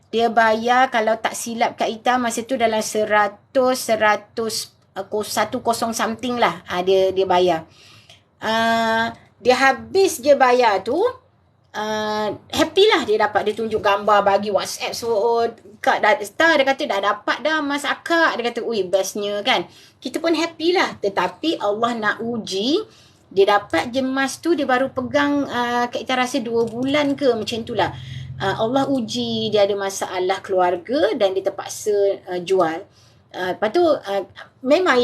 Dia bayar kalau tak silap Kak Ita masa tu dalam 100 something lah. Dia bayar. Dia habis je bayar tu, happy lah dia dapat. Dia tunjuk gambar bagi WhatsApp. So Kak dah start, dia kata dah dapat dah mas akak. Dia kata ui bestnya kan. Kita pun happy lah. Tetapi Allah nak uji. Dia dapat je emas tu, dia baru pegang Kak Ita rasa 2 bulan ke macam tu lah. Allah uji dia ada masalah keluarga dan dia terpaksa jual. Lepas tu memang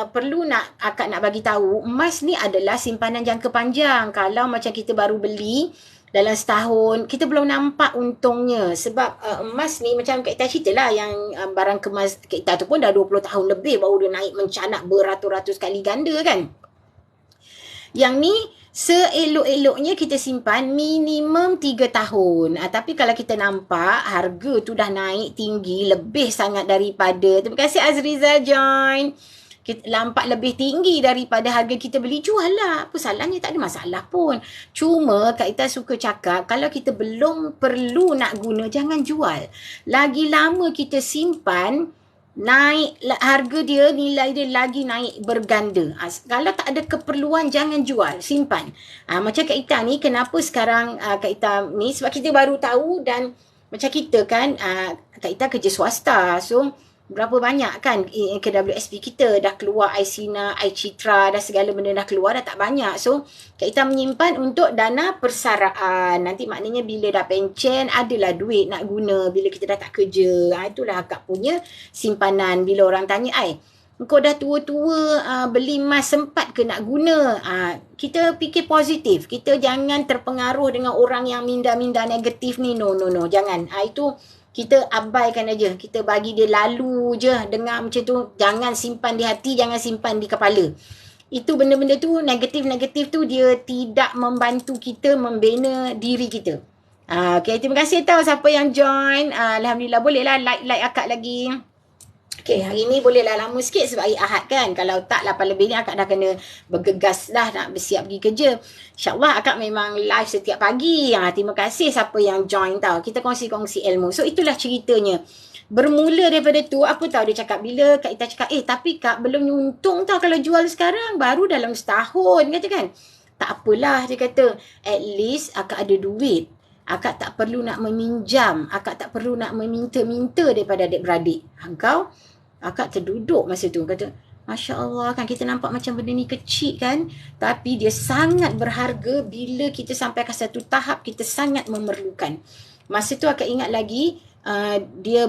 perlu akak nak bagi tahu emas ni adalah simpanan jangka panjang. Kalau macam kita baru beli dalam setahun, kita belum nampak untungnya. Sebab emas ni macam Kak Ita cerita lah, yang barang kemas Kak Ita tu pun dah 20 tahun lebih baru dia naik mencanak beratus-ratus kali ganda kan. Yang ni seelok-eloknya kita simpan minimum 3 tahun. Tapi kalau kita nampak harga tu dah naik tinggi, lebih sangat daripada, terima kasih Azrizal join, kita nampak lebih tinggi daripada harga kita beli, jual lah. Apa salahnya? Tak ada masalah pun. Cuma Kak Ita suka cakap, kalau kita belum perlu nak guna, jangan jual. Lagi lama kita simpan, naik harga dia, nilai dia lagi naik berganda. Kalau tak ada keperluan, jangan jual, simpan. Macam Kak Ita ni, kenapa sekarang Kak Ita ni, sebab kita baru tahu. Dan macam kita kan, Kak Ita kerja swasta, so berapa banyak kan KWSP kita dah keluar, iSina, iCitra, dah segala benda dah keluar, dah tak banyak. So kita menyimpan untuk dana persaraan. Nanti maknanya bila dah pencen, adalah duit nak guna bila kita dah tak kerja. Itulah akak punya simpanan. Bila orang tanya, kau dah tua-tua, beli emas sempat ke nak guna? Kita fikir positif. Kita jangan terpengaruh dengan orang yang minda-minda negatif ni. No, jangan. Itu kita abaikan aja. Kita bagi dia lalu je. Dengar macam tu, jangan simpan di hati, jangan simpan di kepala. Itu benda-benda tu, negatif-negatif tu, dia tidak membantu kita membina diri kita. Okay, terima kasih tau siapa yang join. Alhamdulillah, bolehlah like akak lagi. Okay, hari ni bolehlah lama sikit sebab hari Ahad kan. Kalau tak 8 lebih ni akak dah kena bergegas dah nak bersiap pergi kerja. InsyaAllah akak memang live setiap pagi. Terima kasih siapa yang join tau. Kita kongsi-kongsi ilmu. So itulah ceritanya. Bermula daripada tu, apa tahu dia cakap, bila Kak Ita cakap, tapi Kak belum untung tau kalau jual sekarang. Baru dalam setahun, kata kan. Tak apalah, dia kata. At least akak ada duit. Akak tak perlu nak meminjam. Akak tak perlu nak meminta-minta daripada adik-beradik. Akak terduduk masa tu. Kata, Masya Allah kan, kita nampak macam benda ni kecil kan. Tapi dia sangat berharga bila kita sampai ke satu tahap kita sangat memerlukan. Masa tu akak ingat lagi, dia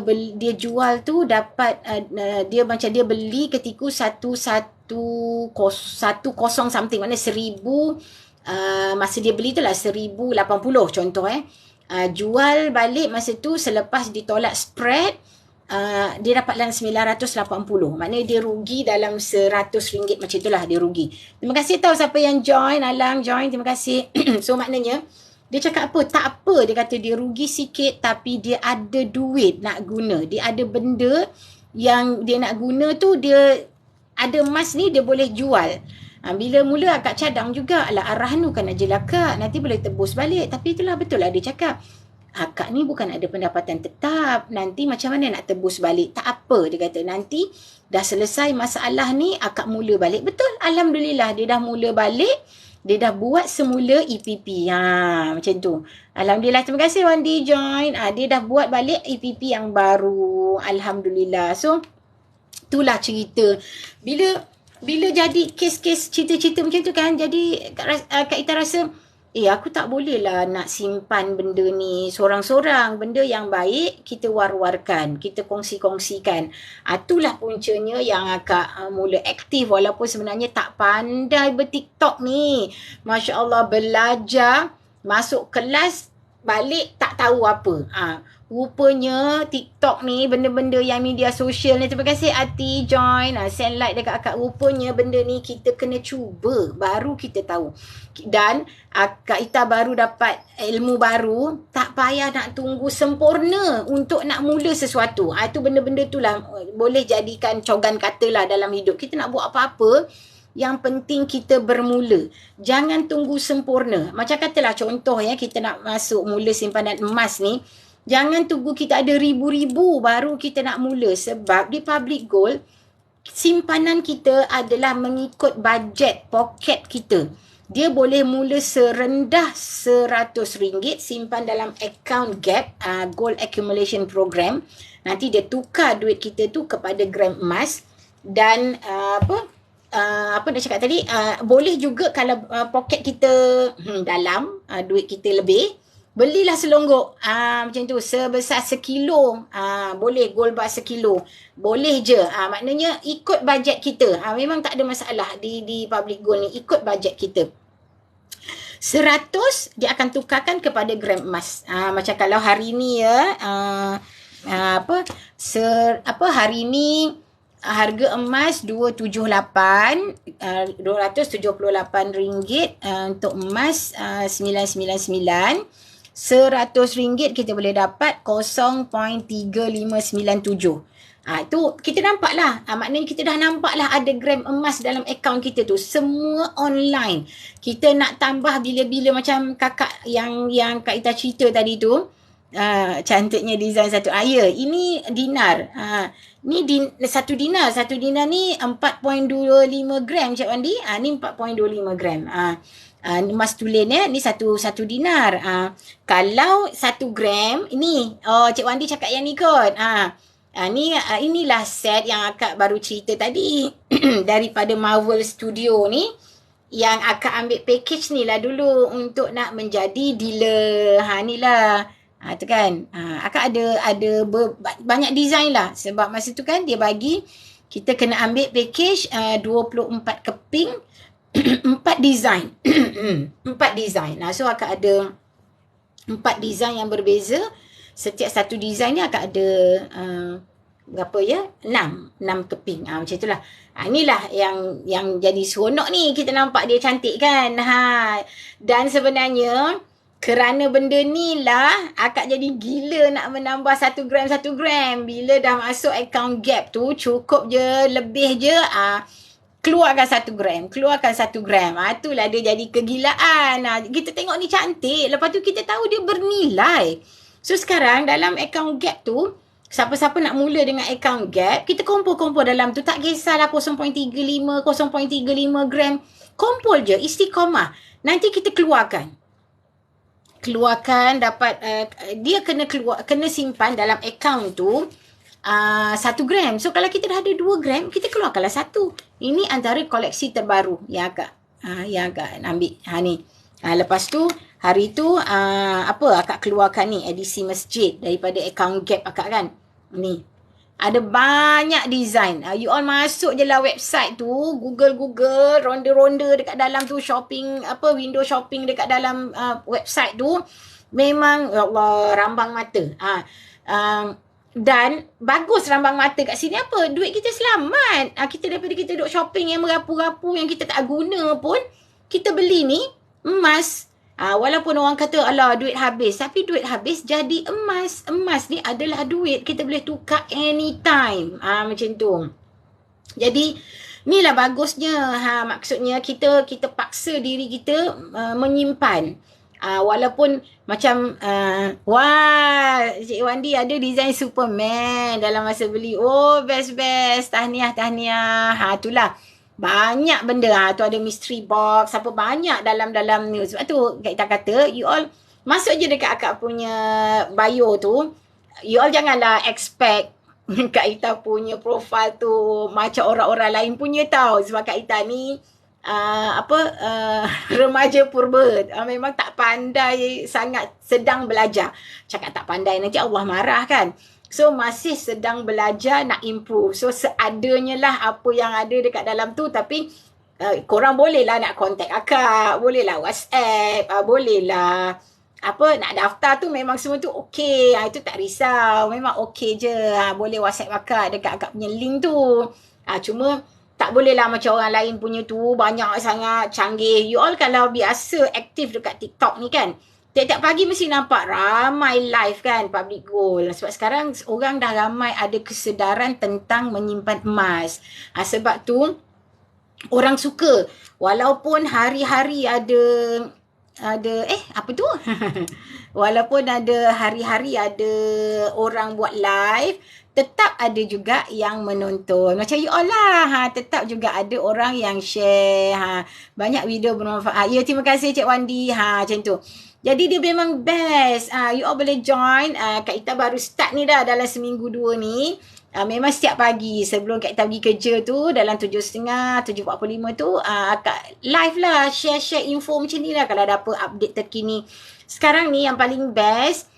jual tu dapat, dia macam dia beli ketika 110 something. Maknanya 1000, masa dia beli tu lah 1080 contoh jual balik masa tu selepas ditolak spread, dia dapat dalam 980. Maknanya dia rugi dalam RM100 macam itulah dia rugi. Terima kasih tau siapa yang join. Alang join, terima kasih. So maknanya dia cakap apa? Tak apa. Dia kata dia rugi sikit tapi dia ada duit nak guna. Dia ada benda yang dia nak guna tu, dia ada emas ni dia boleh jual. Bila mula akak cadang juga, arahnu kan aja lah kak, nanti boleh tebus balik. Tapi itulah betul lah dia cakap. Akak ni bukan ada pendapatan tetap. Nanti macam mana nak tebus balik? Tak apa, dia kata. Nanti dah selesai masalah ni, akak mula balik. Betul, Alhamdulillah dia dah mula balik. Dia dah buat semula EPP. Macam tu. Alhamdulillah, terima kasih Wandi join. Dia dah buat balik EPP yang baru. Alhamdulillah. So, itulah cerita. Bila jadi kes-kes cerita-cerita macam tu kan, jadi Kak Ita rasa, aku tak boleh lah nak simpan benda ni sorang-sorang. Benda yang baik, kita war-warkan. Kita kongsi-kongsikan. Itulah puncanya yang akak mula aktif. Walaupun sebenarnya tak pandai ber-TikTok ni. Masya Allah, belajar masuk kelas balik tak tahu apa. Rupanya TikTok ni, benda-benda yang media sosial ni, terima kasih Ati join, send like dekat akak. Rupanya benda ni kita kena cuba, baru kita tahu. Dan Kak Ita baru dapat ilmu baru, tak payah nak tunggu sempurna untuk nak mula sesuatu. Itu benda-benda tu lah boleh jadikan cogan kata lah dalam hidup. Kita nak buat apa-apa, yang penting kita bermula. Jangan tunggu sempurna. Macam katalah contoh ya, kita nak masuk mula simpanan emas ni, jangan tunggu kita ada ribu-ribu baru kita nak mula. Sebab di Public Gold, simpanan kita adalah mengikut bajet poket kita. Dia boleh mula serendah RM100 simpan dalam account GAP, Gold Accumulation Program. Nanti dia tukar duit kita tu kepada gram emas. Dan apa dah cakap tadi, boleh juga kalau poket kita dalam, duit kita lebih, belilah selonggok macam tu sebesar sekilo, boleh gold bar sekilo, boleh je. Maknanya ikut bajet kita. Memang tak ada masalah di Public Gold ni, ikut bajet kita. 100 dia akan tukarkan kepada gram emas. Macam kalau hari ni ya, hari ni harga emas RM278 untuk emas 999. RM100 kita boleh dapat 0.3597. Itu kita nampak lah. Maknanya kita dah nampak lah ada gram emas dalam akaun kita tu. Semua online. Kita nak tambah bila-bila macam kakak yang Kak Ita cerita tadi tu. Cantiknya design satu. Ya, ini dinar. Ni satu dinar. Satu dinar ni 4.25 gram Cik Wandi. Ni 4.25 gram. Emas tulen ya. Ni satu dinar. Kalau 1 gram, ini. Cik Wandi cakap yang ni kot. Inilah set yang akak baru cerita tadi. Daripada Marvel Studio ni. Yang akak ambil package ni lah dulu. Untuk nak menjadi dealer. Ni lah. Tu kan. Akak ada banyak design lah. Sebab masa tu kan dia bagi. Kita kena ambil package 24 keping. 4 design. 4 design. So akak ada 4 design yang berbeza. Setiap satu design ni akak ada berapa ya? 6 keping. Macam itulah. Inilah yang jadi seronok ni. Kita nampak dia cantik kan. Dan sebenarnya kerana benda ni lah akak jadi gila nak menambah 1 gram. Bila dah masuk account GAP tu, cukup je, lebih je, keluarkan 1 gram. Itulah dia jadi kegilaan. Kita tengok ni cantik. Lepas tu kita tahu dia bernilai. So sekarang dalam account GAP tu, siapa-siapa nak mula dengan account GAP, kita kumpul dalam tu. Tak kisahlah 0.35 gram. Kumpul je, istiqamah. Nanti kita keluarkan dapat, dia kena simpan dalam account tu 1 gram. So kalau kita dah ada 2 gram, kita keluarkanlah 1. Ini antara koleksi terbaru yang akak ambil. Ni. Lepas tu hari tu akak keluarkan ni edisi masjid daripada account GAP akak kan. Ni. Ada banyak design. You all masuk je lah website tu, Google, ronda-ronda dekat dalam tu, shopping, window shopping dekat dalam website tu. Memang, ya Allah, rambang mata. Dan bagus rambang mata kat sini apa? Duit kita selamat. Daripada kita duduk shopping yang merapu-rapu, yang kita tak guna pun, kita beli ni, emas. Walaupun orang kata, alah duit habis. Tapi duit habis jadi emas. Emas ni adalah duit. Kita boleh tukar anytime. Macam tu. Jadi, inilah bagusnya. Maksudnya kita paksa diri kita menyimpan. Walaupun macam, Cik Wandi ada design Superman dalam masa beli. Oh, best. Tahniah. Itulah. Banyak benda. Tu ada mystery box. Apa banyak dalam ni. Sebab tu kita kata, you all masuk je dekat akak punya bio tu. You all janganlah expect Kak Ita punya profile tu macam orang-orang lain punya tau. Sebab Kak Ita ni remaja purba. Memang tak pandai sangat, sedang belajar. Cakap tak pandai nanti Allah marah kan. So masih sedang belajar nak improve. So seadanya lah apa yang ada dekat dalam tu. Tapi korang bolehlah nak contact akak, bolehlah WhatsApp, bolehlah nak daftar tu memang semua tu okey. Itu tak risau, memang okey je. Boleh WhatsApp akak dekat akak punya link tu. Cuma tak bolehlah macam orang lain punya tu banyak sangat canggih. You all kalau biasa aktif dekat TikTok ni kan, tiap-tiap pagi mesti nampak ramai live kan public gold. Sebab sekarang orang dah ramai ada kesedaran tentang menyimpan emas. Sebab tu orang suka walaupun hari-hari ada apa tu? Walaupun ada hari-hari ada orang buat live, tetap ada juga yang menonton. Macam you all lah. Tetap juga ada orang yang share. Banyak video bermanfaat. Ya, terima kasih Cik Wandi. Macam tu. Jadi dia memang best. You all boleh join. Kak Ita baru start ni dah dalam seminggu 2 ni. Memang setiap pagi sebelum Kak Ita pergi kerja tu dalam 7.30, 7.45 tu Kak live lah, share info macam ni lah kalau ada apa update terkini. Sekarang ni yang paling best,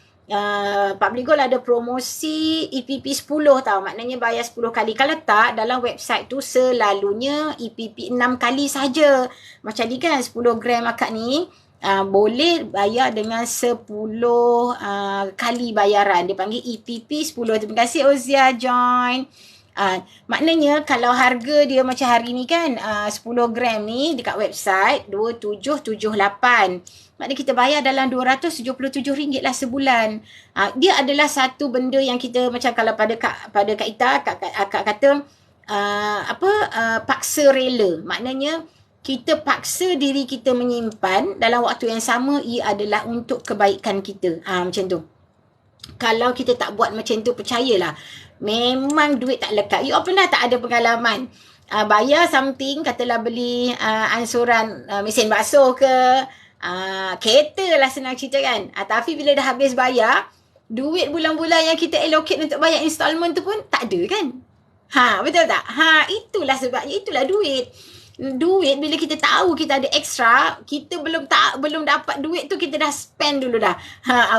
Public Gold ada promosi EPP 10 tau. Maknanya bayar 10 kali. Kalau tak, dalam website tu selalunya EPP 6 kali saja. Macam ni kan 10 gram akak ni. Boleh bayar dengan 10 kali bayaran. Dia panggil EPP 10. Terima kasih Ozia join. Maknanya kalau harga dia macam hari ni kan 10 gram ni dekat website 2778. Maknanya kita bayar dalam RM277 lah sebulan. Dia adalah satu benda yang kita macam kalau pada Kak Ita Kak kata paksa rela. Maknanya kita paksa diri kita menyimpan dalam waktu yang sama, ia adalah untuk kebaikan kita. Macam tu. Kalau kita tak buat macam tu, percayalah, memang duit tak lekat. You all pernah tak ada pengalaman bayar something, katalah beli ansuran mesin basuh ke, kereta lah senang cerita kan. Tapi bila dah habis bayar, duit bulan-bulan yang kita allocate untuk bayar installment tu pun tak ada kan. Betul tak? Itulah sebabnya, itulah duit. Duit bila kita tahu kita ada extra, kita belum dapat duit tu, kita dah spend dulu dah.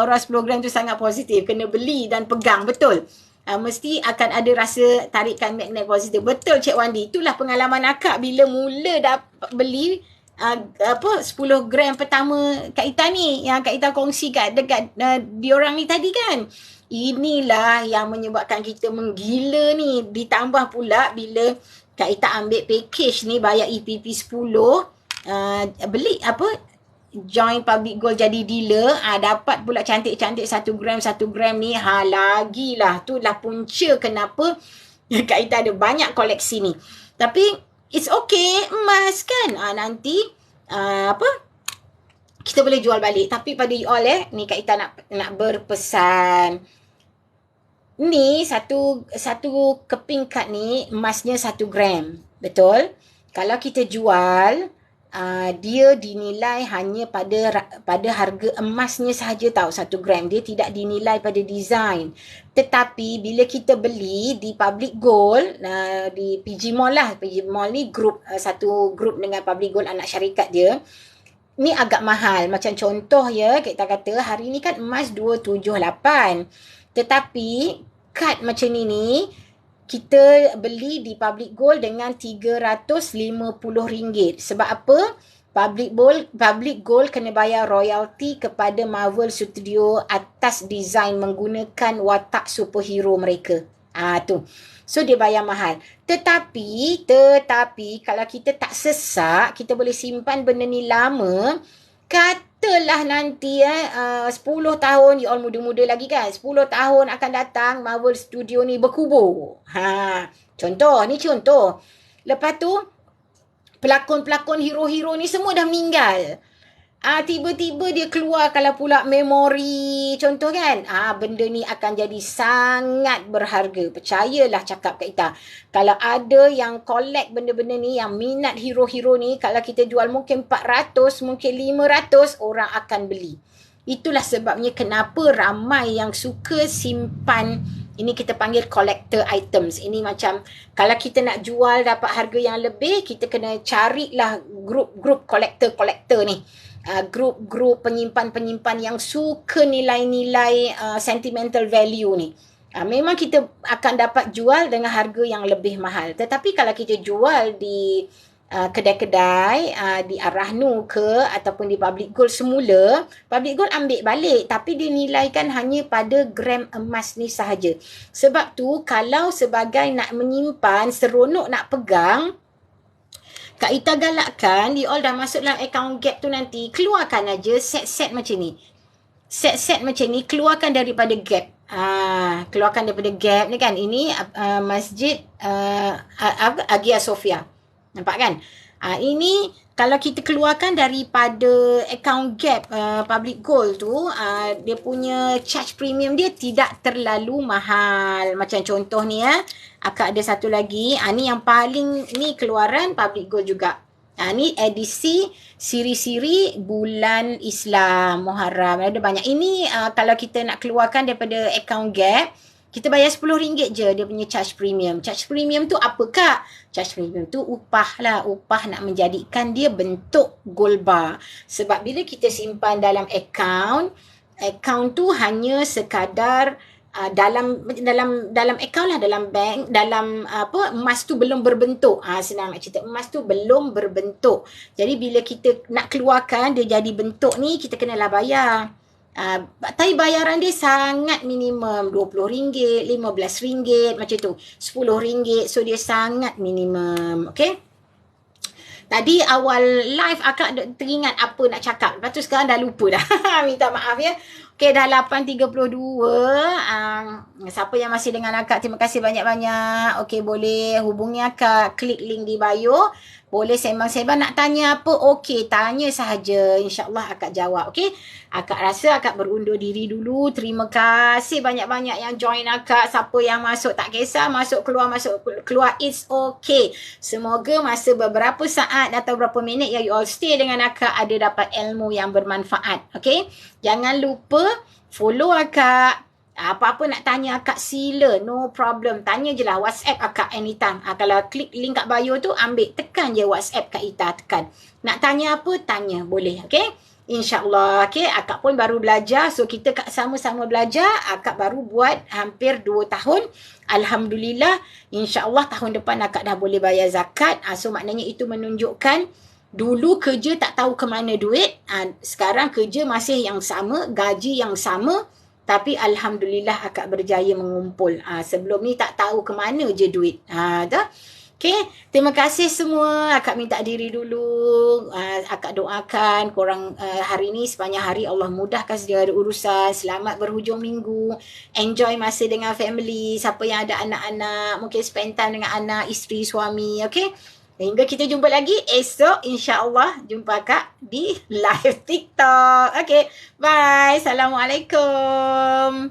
Auras program tu sangat positif, kena beli dan pegang, betul. Mesti akan ada rasa tarikan magnet positif. Betul Cik Wandi, itulah pengalaman akak bila mula dapat beli 10 gram pertama Kak Ita ni, yang Kak Ita kongsi dekat diorang ni tadi kan. Inilah yang menyebabkan kita menggila ni. Ditambah pula bila Kak Ita ambil package ni, bayar EPP 10, beli join Public Gold jadi dealer, dapat pula cantik-cantik 1 gram ni, lagilah. Itulah punca kenapa Kak Ita ada banyak koleksi ni. Tapi it's okay, emas kan, nanti kita boleh jual balik. Tapi pada you all ni Kak Ita nak berpesan, ni satu keping kad ni emasnya 1 gram. Betul? Kalau kita jual, dia dinilai hanya pada harga emasnya sahaja tau, 1 gram. Dia tidak dinilai pada design. Tetapi bila kita beli di Public Gold, di PG Mall lah. PG Mall ni satu grup dengan Public Gold anak syarikat dia. Ni agak mahal. Macam contoh ya, kita kata hari ni kan emas 278. Tetapi kad macam ni kita beli di Public Gold dengan RM350. Sebab apa? Public Gold kena bayar royalty kepada Marvel Studio atas design menggunakan watak superhero mereka. Tu. So dia bayar mahal. Tetapi kalau kita tak sesak, kita boleh simpan benda ni lama. Katalah nanti 10 tahun, you all muda-muda lagi kan, 10 tahun akan datang Marvel Studio ni berkubur. Contoh. Lepas tu pelakon-pelakon hero-hero ni semua dah meninggal. Tiba-tiba dia keluar kalau pula memori, contoh kan. Benda ni akan jadi sangat berharga. Percayalah cakap Kak Ita. Kalau ada yang collect benda-benda ni, yang minat hero-hero ni, kalau kita jual mungkin 400, mungkin 500, orang akan beli. Itulah sebabnya kenapa ramai yang suka simpan. Ini kita panggil collector items. Ini macam kalau kita nak jual dapat harga yang lebih, kita kena carilah grup collector ni. Grup penyimpan-penyimpan yang suka nilai-nilai sentimental value ni. Memang kita akan dapat jual dengan harga yang lebih mahal. Tetapi kalau kita jual di kedai-kedai di Arahnu ke ataupun di Public Gold semula, Public Gold ambil balik tapi dia nilaikan hanya pada gram emas ni sahaja. Sebab tu kalau sebagai nak menyimpan, seronok nak pegang, Kak Ita galakkan, you all dah masuk dalam account gap tu nanti, keluarkan aja set-set macam ni. Set-set macam ni, keluarkan daripada gap. Keluarkan daripada gap ni kan. Ini Masjid Hagia Sophia. Nampak kan? Ini kalau kita keluarkan daripada account gap Public Gold tu, dia punya charge premium dia tidak terlalu mahal. Macam contoh ni Akak ada satu lagi. Ni yang paling ni keluaran Public Gold juga. Ni edisi siri-siri bulan Islam Muharram. Ada banyak. Ini kalau kita nak keluarkan daripada account gap, kita bayar RM10 je dia punya charge premium. Charge premium tu apa Kak? Charge premium tu upah lah. Upah nak menjadikan dia bentuk gold bar. Sebab bila kita simpan dalam account tu hanya sekadar dalam account lah, dalam bank, dalam emas tu belum berbentuk. Senang nak cerita, emas tu belum berbentuk. Jadi bila kita nak keluarkan dia jadi bentuk ni, kita kenalah bayar. Tapi bayaran dia sangat minimum, RM20, RM15 macam tu, RM10. So dia sangat minimum. Okay. Tadi awal live akak teringat apa nak cakap. Lepas tu sekarang dah lupa dah. Minta maaf ya. Okay, dah 8.32. Siapa yang masih dengan akak, terima kasih banyak-banyak. Okay, boleh hubungi akak. Klik link di bio. Boleh sembang-sembang, nak tanya apa, okey, tanya sahaja. InsyaAllah akak jawab, okey. Akak rasa akak berundur diri dulu. Terima kasih banyak-banyak yang join akak. Siapa yang masuk, tak kisah. Masuk, keluar. It's okay. Semoga masa beberapa saat atau beberapa minit yang you all stay dengan akak, ada dapat ilmu yang bermanfaat, okey. Jangan lupa follow akak. Apa-apa nak tanya akak sila, no problem. Tanya je lah, WhatsApp akak anytime. Kalau klik link kat bio tu, ambil, tekan je WhatsApp Kak Ita, tekan. Nak tanya apa, tanya, boleh, okay? InsyaAllah, okay? Akak pun baru belajar, so kita sama-sama belajar. Akak baru buat hampir 2 tahun. Alhamdulillah, insyaAllah tahun depan akak dah boleh bayar zakat. So maknanya itu menunjukkan dulu kerja tak tahu ke mana duit. Sekarang kerja masih yang sama, gaji yang sama. Tapi Alhamdulillah akak berjaya mengumpul. Sebelum ni tak tahu ke mana je duit. Okay. Terima kasih semua. Akak minta diri dulu. Akak doakan korang hari ni sepanjang hari Allah mudahkan segala urusan. Selamat berhujung minggu. Enjoy masa dengan family. Siapa yang ada anak-anak, mungkin spend time dengan anak, isteri, suami. Okay. Hingga kita jumpa lagi esok, insyaAllah jumpa Kak di live TikTok. Okay, bye. Assalamualaikum.